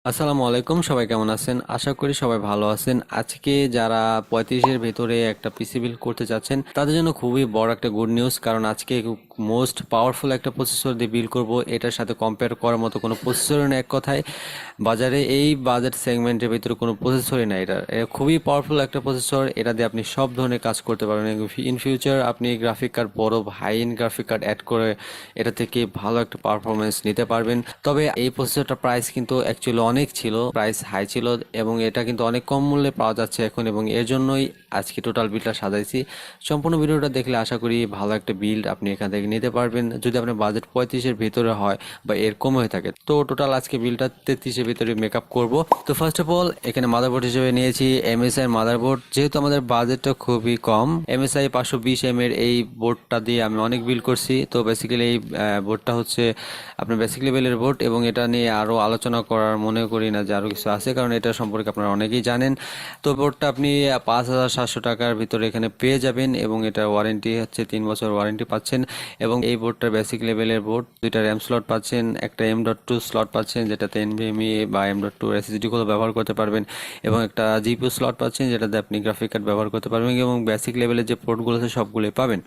আসসালামু আলাইকুম, সবাই কেমন আছেন? আশা করি সবাই ভালো আছেন। আজকে যারা 35-এর ভেতরে একটা পিসি বিল্ড করতে যাচ্ছেন তাদের জন্য খুবই বড় একটা গুড নিউজ, কারণ আজকে মোস্ট পাওয়ারফুল একটা প্রসেসর দিয়ে বিল্ড করব। এটার সাথে কম্পেয়ার করার মতো কোনো প্রসেসরই নেই। এক কথায় বাজারে এই বাজেট সেগমেন্টের ভিতরে কোনো প্রসেসরই নাই। এটা খুবই পাওয়ারফুল একটা প্রসেসর। এটা দিয়ে আপনি সব ধরনের কাজ করতে পারবেন। ইন ফিউচার আপনি গ্রাফিক কার্ড, বড় high end graphic card add করে এটা থেকে ভালো একটা পারফরমেন্স নিতে পারবেন। তবে এই প্রসেসরটা প্রাইস কিন্তু অ্যাকচুয়ালি অনেক ছিল, প্রাইস হাই ছিল, এবং এটা কিন্তু অনেক কম মূল্যে পাওয়া যাচ্ছে এখন, এবং এর জন্যই আজকে টোটাল বিলটা সাজাইছি। সম্পূর্ণ ভিডিওটা দেখলে আশা করি ভালো একটা বিল্ড আপনি এখান থেকে নিতে পারবেন, যদি আপনার বাজেট 35-এর ভিতরে হয় বা এর কম হয়ে থাকে। তো টোটাল আজকে বিলটা 33-এর ভিতরে মেকআপ করব। তো ফার্স্ট অফ অল এখানে মাদারবোর্ড হিসেবে নিয়েছি এমএসআই মাদারবোর্ড। যেহেতু আমাদের বাজেটটা খুবই কম, এমএসআই 520 এর এই বোর্ডটা দিয়ে আমি অনেক বিল্ড করছি। তো বেসিক্যালি এই বোর্ডটা হচ্ছে আপনার বেসিক লেভেলের বোর্ড, এবং এটা নিয়ে আরও আলোচনা করার মনে করি না যে আরও কিছু আছে, কারণ এটা সম্পর্কে আপনারা অনেকেই জানেন। তো বোর্ডটা আপনি 5,700 টাকার ভিতরে এখানে পেয়ে যাবেন, এবং এটা ওয়ারেন্টি হচ্ছে 3 বছর ওয়ারেন্টি পাচ্ছেন। এবং এই বোর্ডটার বেসিক লেভেলের বোর্ড, দুইটা র্যাম স্লট পাচ্ছেন, একটা M.2 স্লট পাচ্ছেন যেটাতে NVMe বা M.2 SSD গুলো ব্যবহার করতে পারবেন, এবং একটা জিপিইউ স্লট পাচ্ছেন যেটাতে আপনি গ্রাফিক কার্ড ব্যবহার করতে পারবেন, এবং বেসিক লেভেলের যে পোর্টগুলো আছে সবগুলোই পাবেন।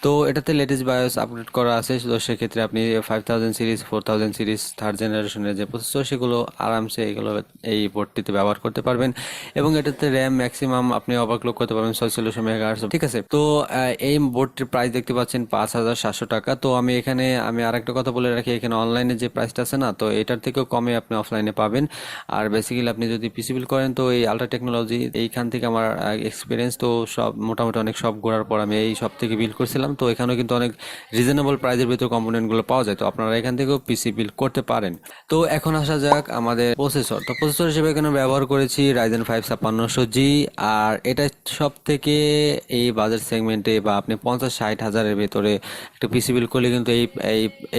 তো এটাতে লেটেস্ট বায়োস আপগ্রেড করা আছে, তো সেক্ষেত্রে আপনি 5000 সিরিজ, 4000 সিরিজ, থার্ড জেনারেশনের যে প্রসেসর সেগুলো আরামসে এগুলো এই বোর্ডটিতে ব্যবহার করতে পারবেন। এবং এটাতে র্যাম ম্যাক্সিমাম আপনি ওভারক্লক করতে পারবেন 600 মেগাহার্টজ। ঠিক আছে, তো এই বোর্ডটির প্রাইস দেখতে পাচ্ছেন 5,700 টাকা। তো আমি আরেকটা কথা বলে রাখি, এখানে অনলাইনে যে প্রাইসটা আছে না, তো এটার থেকেও কমে আপনি অফলাইনে পাবেন। আর বেসিক্যালি আপনি যদি পিসি বিল্ড করেন, তো এই আলট্রা টেকনোলজি এইখান থেকে আমার এক্সপিরিয়েন্স, তো সব মোটামুটি অনেক সব ঘোরার পর আমি এই সব থেকে বিল্ড করছিলাম। তো এখানেও কিন্তু অনেক রিজনেবল প্রাইসের ভিতর কম্পোনেন্টগুলো পাওয়া যায়, তো আপনারা এখান থেকেও পিসি বিল্ড করতে পারেন। তো এখন আসা যাক আমাদের প্রসেসর। তো প্রসেসর হিসেবে এখানে ব্যবহার করেছি Ryzen 5600G। আর এটা সব থেকে এই বাজেট সেগমেন্টে বা আপনি 50-60 হাজারের ভিতরে একটা পিসি বিল্ড করলে কিন্তু এই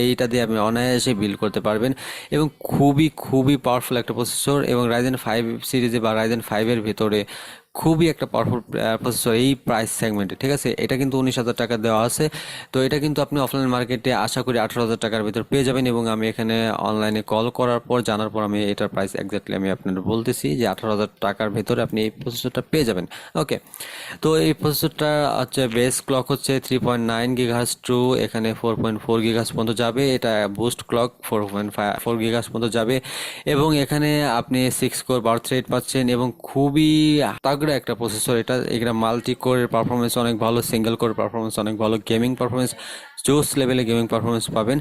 এইটা দিয়ে আপনি অনায়াসে বিল্ড করতে পারবেন, এবং খুবই খুবই পাওয়ারফুল একটা প্রসেসর। এবং Ryzen 5 সিরিজে বা Ryzen 5-এর ভিতরে খুবই একটা পাওয়ারফুল প্রসেসর এই প্রাইস সেগমেন্টে। ঠিক আছে, এটা কিন্তু 19,000 টাকা দেওয়া আছে। তো এটা কিন্তু আপনি অফলাইন মার্কেটে আশা করি 18,000 টাকার ভিতর পেয়ে যাবেন, এবং আমি এখানে অনলাইনে কল করার পর জানার পর আমি এটার প্রাইস এক্স্যাক্টলি আমি আপনাদের বলতেছি যে 18,000 টাকার ভিতরে আপনি এই প্রসেসরটা পেয়ে যাবেন। ওকে, তো এই প্রসেসরটা হচ্ছে বেস ক্লক হচ্ছে 3.9 GHz টু এখানে 4.4 GHz পর্যন্ত যাবে। এটা বুস্ট ক্লক 4.4 GHz পর্যন্ত যাবে, এবং এখানে আপনি 6 কোর বার থ্রেড পাচ্ছেন, এবং খুবই তাগড়া একটা প্রসেসর এটা। এখানে মাল্টি কোরের পারফরমেন্স অনেক ভালো, সিঙ্গেল কোর পারফরমেন্স অনেক ভালো, গেমিং পারফরমেন্স জোস লেভেলে গেমিং পারফরমেন্স পাবেন।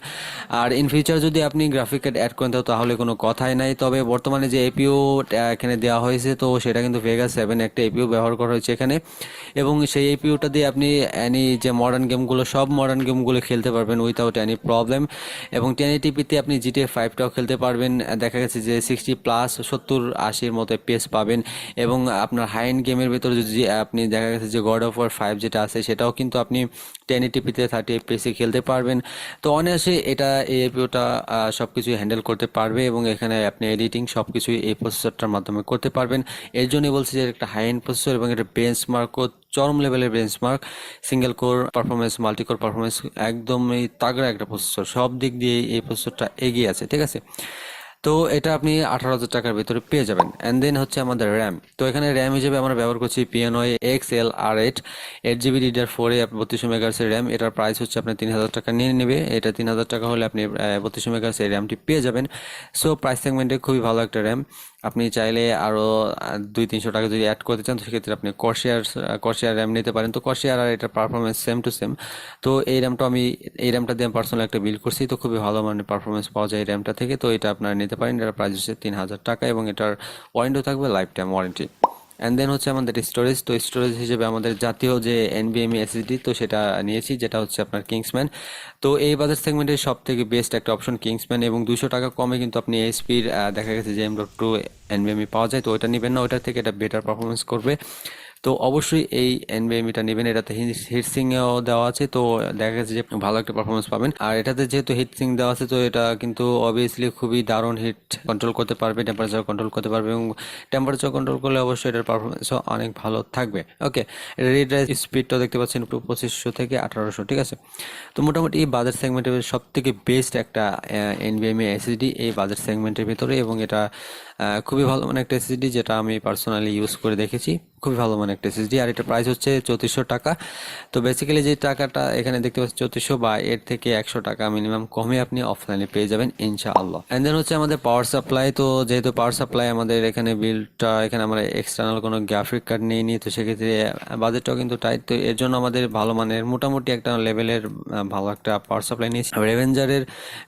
আর ইন ফিউচার যদি আপনি গ্রাফিক কার্ড অ্যাড করেন তাহলে কোনো কথাই নাই। তবে বর্তমানে যে এপিইউ এখানে দেওয়া হয়েছে, তো সেটা কিন্তু ভেগা 7 একটা এপিইউ ব্যবহার করা হয়েছে এখানে, এবং সেই এপিইউটা দিয়ে আপনি যে মডার্ন গেমগুলো, সব মডার্ন গেমগুলো খেলতে পারবেন উইথাউট এনি প্রবলেম। এবং 1080p-তে আপনি GTA 5টাও খেলতে পারবেন। দেখা গেছে যে 60+ 70-80-এর মতো FPS পাবেন। এবং আপনার হাই এন্ড গেমের ভিতরে যদি আপনি দেখা গেছে যে গড অফ ওয়ার 5 যেটা আছে সেটাও কিন্তু আপনি 1080p-তে 30 FPS-এ খেলতে পারবেন। তো অনায়াসে এটা এই এপিইউটা সবকিছু হ্যান্ডেল করতে পারবে, এবং এখানে আপনি এডিটিং সবকিছুই এই প্রসেসরটার মাধ্যমে করতে পারবেন। এর জন্যই বলছি যে একটা হাই এন্ড প্রসেসর, এবং এটা বেঞ্চমার্কও চরম লেভেলের benchmark. Single core performance, multi core performance একদমই তাগড়া একটা প্রসেসর, সব দিক দিয়ে এই প্রসেসরটা এগিয়ে আছে। ঠিক আছে, তো এটা আপনি 18,000 টাকার ভিতরে পেয়ে যাবেন। অ্যান্ড দেন হচ্ছে আমাদের র্যাম। তো এখানে র্যাম হিসেবে আমরা ব্যবহার করছি Pianoy XLR8 8GB DDR4 32 মেগাহার্টজের র্যাম। এটার প্রাইস হচ্ছে আপনার 3,000 টাকা নিয়ে নেবে। এটা 3,000 টাকা হলে আপনি 32 মেগাহার্টজের র্যামটি পেয়ে যাবেন। সো প্রাইস সেগমেন্টে খুবই ভালো একটা র্যাম। আপনি চাইলে আরও 200-300 টাকা যদি অ্যাড করতে চান, তো সেক্ষেত্রে আপনি কর্সিয়ার র্যাম নিতে পারেন। তো কর্সিয়ার আর এটার পারফরমেন্স সেম টু সেম। তো এই র্যামটা দিয়ে আমি পার্সোনালি একটা বিল্ড করছি, তো খুবই ভালো মানের পারফরমেন্স পাওয়া যায় এই র্যামটা থেকে। তো এটা আপনারা নিতে পারেন। এটার প্রাইস হচ্ছে 3,000 টাকা, এবং এটার ওয়ারেন্টিও থাকবে lifetime warranty. And then হচ্ছে আমাদের স্টোরেজ। তো স্টোরেজ হিসেবে আমাদের জাতীয় যে NVMe SSD, তো সেটা নিয়েছি, যেটা হচ্ছে আপনার কিংসম্যান। তো এই বাজার সেগমেন্টের সব থেকে বেস্ট একটা অপশন কিংসম্যান, এবং 200 টাকা কমে কিন্তু আপনি এইচপির দেখা গেছে যে M.2 NVMe পাওয়া যায়। তো ওইটা নেবেন না, ওইটার থেকে এটা বেটার পারফরমেন্স করবে। তো অবশ্যই এই এনভিএমিটা নেবেন, এটাতে হিটসিংও দেওয়া আছে, তো দেখা গেছে যে ভালো একটা পারফরমেন্স পাবেন। আর এটাতে যেহেতু হিটসিং দেওয়া আছে তো এটা কিন্তু অবভিয়াসলি খুবই দারুণ হিট কন্ট্রোল করতে পারবে, টেম্পারেচার কন্ট্রোল করতে পারবে, এবং টেম্পারেচার কন্ট্রোল করলে অবশ্যই এটার পারফরমেন্সও অনেক ভালো থাকবে। ওকে, রিড রাইজ স্পিডটা দেখতে পাচ্ছেন 2500 থেকে 1800, ঠিক আছে। তো মোটামুটি এই বাজেট সেগমেন্টের সব থেকে বেস্ট একটা এনভিএমই এসএসডি এই বাজেট সেগমেন্টের ভিতরে, এবং এটা খুবই ভালো মানে একটা এসএসডি, যেটা আমি পার্সোনালি ইউজ করে দেখেছি। খুবই ভালো মানে একটা এসএসডি, আর এটা প্রাইস হচ্ছে 3400 টাকা। তো বেসিক্যালি যে টাকাটা এখানে দেখতে পাচ্ছি 3400, বা এর থেকে 100 টাকা মিনিমাম কমে আপনি অফলাইনে পেয়ে যাবেন ইনশাআল্লাহ। এন্ড দেন হচ্ছে আমাদের পাওয়ার সাপ্লাই। তো যেহেতু পাওয়ার সাপ্লাই আমাদের এখানে বিলটা, এখানে আমরা এক্সটার্নাল কোনো গ্রাফিক কার্ড নিয়ে নিই, তো সেক্ষেত্রে বাজেটটাও কিন্তু টাইট। তো এর জন্য আমাদের ভালো মানের মোটামুটি একটা লেভেলের ভালো একটা পাওয়ার সাপ্লাই নিয়েছি। রেভেঞ্জারের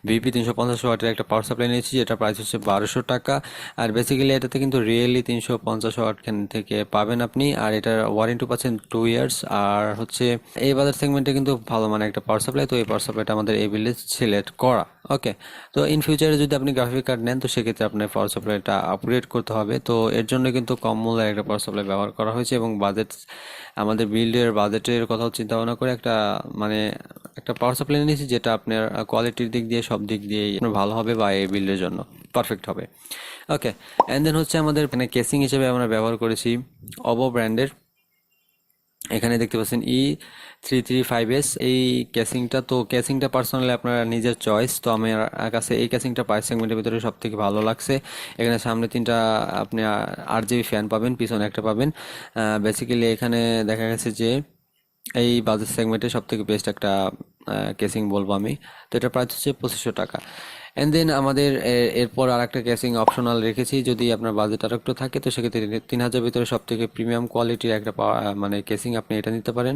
ভিপি 350 ওয়াটের একটা পাওয়ার সাপ্লাই নিয়েছি, যেটা প্রাইস হচ্ছে 1200 টাকা। আর বেসিক্যালি এটাতে কিন্তু রিয়েলি 350 ওয়াট থেকে পাবেন আপনি, আর এটার ওয়ারেন্টি পাচ্ছেন 2 ইয়ার্স। আর হচ্ছে এই বাজার সেগমেন্টে কিন্তু ভালো মানে একটা পাওয়ার সাপ্লাই, তো এই পাওয়ার সাপ্লাইটা আমাদের এই বিল্ডে সিলেক্ট করা। ওকে, তো ইন ফিউচারে যদি আপনি গ্রাফিক কার্ড নেন তো সেক্ষেত্রে আপনার পাওয়ার সাপ্লাইটা আপগ্রেড করতে হবে। তো এর জন্য কিন্তু কম মূল্যের একটা পাওয়ার সাপ্লাই ব্যবহার করা হয়েছে, এবং বাজেট আমাদের বিল্ডের বাজেটের কথাও চিন্তা ভাবনা করে একটা মানে একটা পাওয়ার সাপ্লাই নিয়েছি, যেটা আপনার কোয়ালিটির দিক দিয়ে সব দিক দিয়েই ভালো হবে, বা এই বিল্ডের জন্য পারফেক্ট হবে। ওকে, অ্যান্ড দেন হচ্ছে আমাদের মানে কেসিং হিসেবে আমরা ব্যবহার করেছি অবো ব্র্যান্ডের। এখানে দেখতে পাচ্ছেন E335S এই কেসিংটা। তো কেসিংটা পার্সোনালি আপনার নিজের চয়েস, তো আমার কাছে এই কেসিংটা প্রাইস সেগমেন্টের ভিতরে সব থেকে ভালো লাগছে। এখানে সামনে 3টা আপনি 8 জিবি ফ্যান পাবেন, পিছনে একটা পাবেন। বেসিক্যালি এখানে দেখা গেছে যে এই বাজেট সেগমেন্টে সব থেকে বেস্ট একটা কেসিং বলবো আমি। তো এটা প্রাইস হচ্ছে 2500 টাকা। অ্যান্ড দেন আমাদের এরপর আর একটা কেসিং অপশনাল রেখেছি, যদি আপনার বাজেট আর একটু থাকে তো সেক্ষেত্রে 3000 ভিতরে সব থেকে প্রিমিয়াম কোয়ালিটির একটা মানে কেসিং আপনি এটা নিতে পারেন।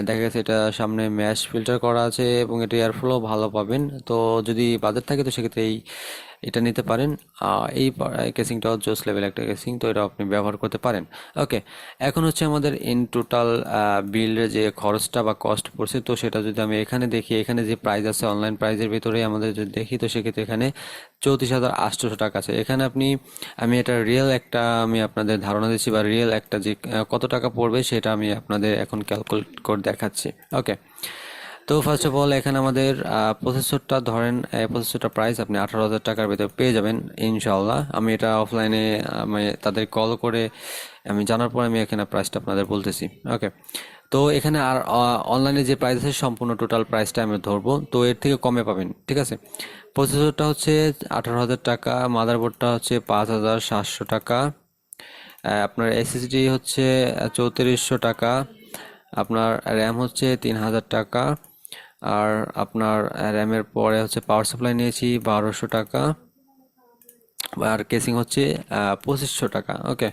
দেখা গেছে এটা সামনে ম্যাশ ফিল্টার করা আছে, এবং এটা এয়ারফ্লো ভালো পাবেন। তো যদি বাজেট থাকে তো সেক্ষেত্রে এটা নিতে পারেন। এই কেসিংটাও জোস লেভেল একটা কেসিং, তো এটা আপনি ব্যবহার করতে পারেন। ওকে, এখন হচ্ছে আমাদের ইন টোটাল বিল্ডের যে খরচটা বা কস্ট পড়ছে, তো সেটা যদি আমি এখানে দেখি, এখানে যে প্রাইস আছে অনলাইন প্রাইসের ভিতরে আমাদের যদি দেখি, তো সেক্ষেত্রে এখানে 34,800 টাকা আছে। এখানে আমি এটা রিয়েল একটা আমি আপনাদের ধারণা দিচ্ছি, বা রিয়েল একটা যে কত টাকা পড়বে সেটা আমি আপনাদের এখন ক্যালকুলেট করে দেখাচ্ছি। ওকে, তো ফার্স্ট অফ অল এখানে আমাদের প্রসেসরটা ধরেন, প্রসেসরটা প্রাইস আপনি 18,000 টাকার ভিতরে পেয়ে যাবেন ইনশাআল্লাহ। আমি এটা অফলাইনে আমি তাদের কল করে আমি জানার পর আমি এখানে প্রাইসটা আপনাদের বলতেছি। ওকে, তো এখানে আর অনলাইনে যে প্রাইস আছে সম্পূর্ণ টোটাল প্রাইসটা আমি ধরবো, তো এর থেকে কমে পাবেন, ঠিক আছে। প্রসেসরটা হচ্ছে 18,000 টাকা, মাদারবোর্ডটা হচ্ছে 5,700 টাকা, আপনার এসএসডি হচ্ছে 3400 টাকা, আপনার র্যাম হচ্ছে 3,000 টাকা, আর আপনার র্যামের পরে হচ্ছে পাওয়ার সাপ্লাই নিয়েছি 1200 টাকা, আর কেসিং হচ্ছে 2500 টাকা। ওকে,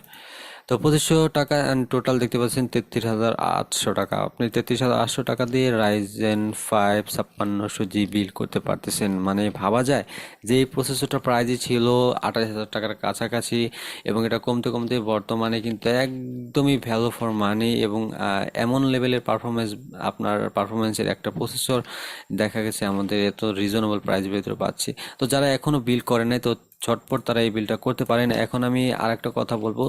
তো 2500 টাকা অ্যান্ড টোটাল দেখতে পাচ্ছেন 33,800 টাকা। আপনি 33,800 টাকা দিয়ে রাইজেন 5600G বিল করতে পারতেছেন। মানে ভাবা যায় যে এই প্রসেসরটা প্রাইসই ছিল 28,000 টাকার কাছাকাছি, এবং এটা কমতে কমতে বর্তমানে কিন্তু একদমই ভ্যালু ফর মানি, এবং এমন লেভেলের আপনার পারফরমেন্সের একটা প্রসেসর দেখা গেছে আমাদের এত রিজনেবল প্রাইসের ভিতরে পাচ্ছি। তো যারা এখনো বিল করে নাই তো ঝটপট তারা এই বিলটা করতে পারেন। এখন আমি আর একটা কথা বলবো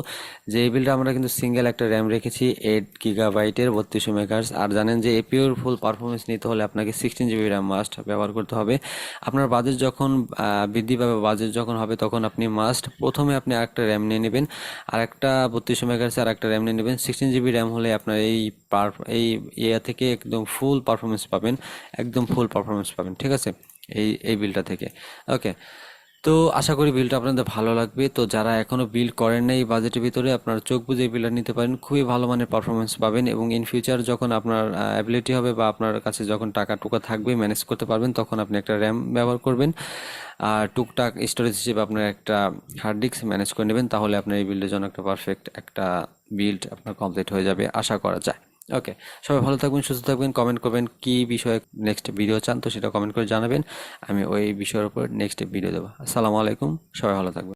যে এই বিলটা আমরা কিন্তু সিঙ্গেল একটা র্যাম রেখেছি 8 GB 3200 মেগাহার্জ। আর জানেন যে পিওর ফুল পারফরমেন্স নিতে হলে আপনাকে 16 GB র্যাম মাস্ট ব্যবহার করতে হবে। আপনার বাজেট যখন বৃদ্ধি পাবে, বাজেট যখন হবে, তখন আপনি মাস্ট প্রথমে আপনি আরেকটা র্যাম নিয়ে নেবেন, আর একটা 3200 মেগাহার্জ আর একটা র্যাম নিয়ে নেবেন। 16 GB র্যাম হলে আপনার এই ইয়া থেকে একদম ফুল পারফরমেন্স পাবেন, একদম ফুল পারফরমেন্স পাবেন, ঠিক আছে, এই বিলটা থেকে। ওকে, তো আশা করি বিলটা আপনাদের ভালো লাগবে। তো যারা এখনো বিল করেন না এই বাজেটের ভিতরে, আপনারা চোখ বুজে বিলটা নিতে পারেন, খুবই ভালো মানের পারফরমেন্স পাবেন, এবং ইন ফিউচার যখন আপনার অ্যাবিলিটি হবে বা আপনার কাছে যখন টাকা টুকা থাকবে, ম্যানেজ করতে পারবেন, তখন আপনি একটা র্যাম ব্যবহার করবেন, আর টুকটাক স্টোরেজ হিসেবে আপনার একটা হার্ড ডিস্ক ম্যানেজ করে নেবেন, তাহলে আপনার এই বিল্ডের জন্য একটা পারফেক্ট একটা বিল্ড আপনার কমপ্লিট হয়ে যাবে আশা করা যায়। ওকে, সবাই ভালো থাকবেন, সুস্থ থাকবেন, কমেন্ট করবেন কি বিষয়ে নেক্সট ভিডিও চান, তো সেটা কমেন্ট করে জানাবেন, আমি ওই বিষয়ের উপর নেক্সট ভিডিও দেবো। আসসালামু আলাইকুম, সবাই ভালো থাকবেন।